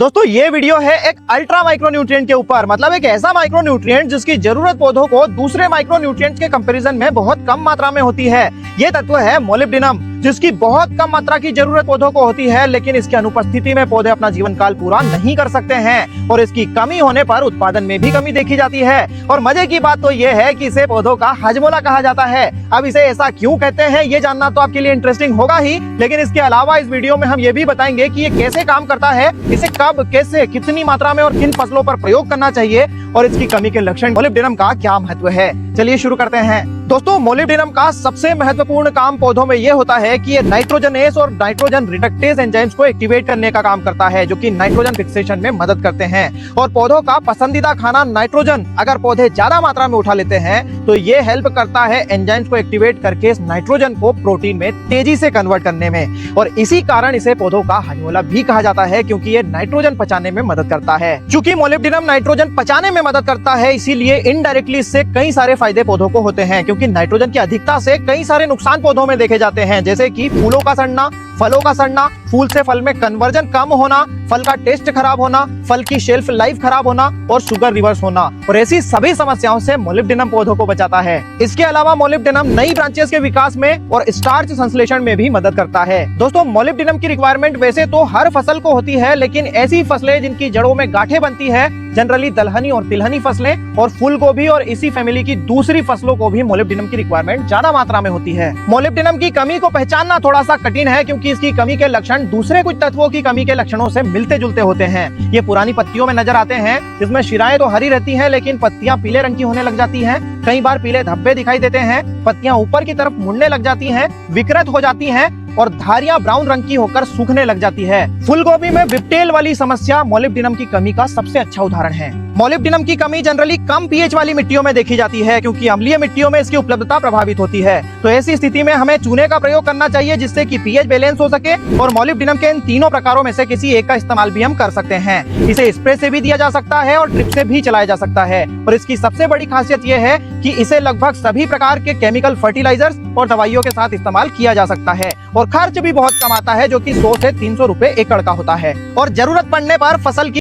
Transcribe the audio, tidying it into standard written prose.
दोस्तों ये वीडियो है एक अल्ट्रा माइक्रोन्यूट्रिएंट के ऊपर, मतलब एक ऐसा माइक्रोन्यूट्रिएंट जिसकी जरूरत पौधों को दूसरे माइक्रोन्यूट्रिएंट्स के कंपैरिजन में बहुत कम मात्रा में होती है। ये तत्व है मोलिब्डेनम, जिसकी बहुत कम मात्रा की जरूरत पौधों को होती है, लेकिन इसकी अनुपस्थिति में पौधे अपना जीवन काल पूरा नहीं कर सकते हैं और इसकी कमी होने पर उत्पादन में भी कमी देखी जाती है। और मजे की बात तो ये है कि इसे पौधों का हजमोला कहा जाता है। अब इसे ऐसा क्यों कहते हैं ये जानना तो आपके लिए इंटरेस्टिंग होगा ही, लेकिन इसके अलावा इस वीडियो में हम ये भी बताएंगे कि ये कैसे काम करता है, इसे कब, कैसे, कितनी मात्रा में और किन फसलों पर प्रयोग करना चाहिए और इसकी कमी के लक्षण, मोलिब्डेनम का क्या महत्व है। चलिए शुरू करते हैं। दोस्तों मोलिब्डेनम का सबसे महत्वपूर्ण काम पौधों में ये होता है कि ये नाइट्रोजनेस और नाइट्रोजन रिडक्टेज एंजाइम्स को एक्टिवेट करने का काम करता है, जो कि नाइट्रोजन फिक्सेशन में मदद करते हैं। और पौधों का पसंदीदा खाना नाइट्रोजन अगर पौधे ज्यादा मात्रा में उठा लेते हैं तो ये हेल्प करता है एंजाइम्स को एक्टिवेट करके इस नाइट्रोजन को प्रोटीन में तेजी से कन्वर्ट करने में। और इसी कारण इसे पौधों का हजमोला भी कहा जाता है, क्योंकि ये नाइट्रोजन पचाने में मदद करता है। चूंकि मोलिब्डेनम नाइट्रोजन पचाने में मदद करता है, इसीलिए इनडायरेक्टली इससे कई सारे फायदे पौधों को होते हैं, क्योंकि नाइट्रोजन की अधिकता से कई सारे नुकसान पौधों में देखे जाते हैं, जैसे कि फूलों का सड़ना, फलों का सड़ना, फूल से फल में कन्वर्जन कम होना, फल का टेस्ट खराब होना, फल की शेल्फ लाइफ खराब होना और शुगर रिवर्स होना। और ऐसी सभी समस्याओं से मोलिब्डेनम पौधों को बचाता है। इसके अलावा मोलिब्डेनम नई ब्रांचेस के विकास में और स्टार्च संश्लेषण में भी मदद करता है। दोस्तों मोलिब्डेनम की रिक्वायरमेंट वैसे तो हर फसल को होती है, लेकिन ऐसी फसलें जिनकी जड़ों में गांठें बनती है, जनरली दलहनी और तिलहनी फसलें और फूल गोभी और इसी फैमिली की दूसरी फसलों को भी मोलिब्डेनम की रिक्वायरमेंट ज्यादा मात्रा में होती है। मोलिब्डेनम की कमी को पहचानना थोड़ा सा कठिन है, क्योंकि इसकी कमी के लक्षण दूसरे कुछ तत्वों की कमी के लक्षणों से मिलते जुलते होते हैं। ये पुरानी पत्तियों में नजर आते हैं, जिसमें शिराएं तो हरी रहती हैं, लेकिन पत्तियां पीले रंग की होने लग जाती हैं। कई बार पीले धब्बे दिखाई देते हैं, पत्तियां ऊपर की तरफ मुड़ने लग जाती हैं, विकृत हो जाती हैं और धारियां ब्राउन रंग की होकर सूखने लग जाती है। फूलगोभी में विप्टेल वाली समस्या मोलिब्डेनम की कमी का सबसे अच्छा उदाहरण है। मोलिब्डेनम की कमी जनरली कम पीएच वाली मिट्टियों में देखी जाती है, क्योंकि अम्लीय मिट्टियों में इसकी उपलब्धता प्रभावित होती है। तो ऐसी स्थिति में हमें चूने का प्रयोग करना चाहिए, जिससे कि पीएच बैलेंस हो सके। और मोलिब्डेनम के इन तीनों प्रकारों में से किसी एक का इस्तेमाल भी हम कर सकते हैं। इसे स्प्रे से भी दिया जा सकता है और ड्रिप से भी चलाया जा सकता है। और इसकी सबसे बड़ी खासियत यह है कि इसे लगभग सभी प्रकार के केमिकल फर्टिलाइजर्स और दवाइयों के साथ इस्तेमाल किया जा सकता है। और खर्च भी बहुत कम आता है, जो कि 100 से 300 रुपए एकड़ का होता है। और जरूरत पड़ने पर फसल की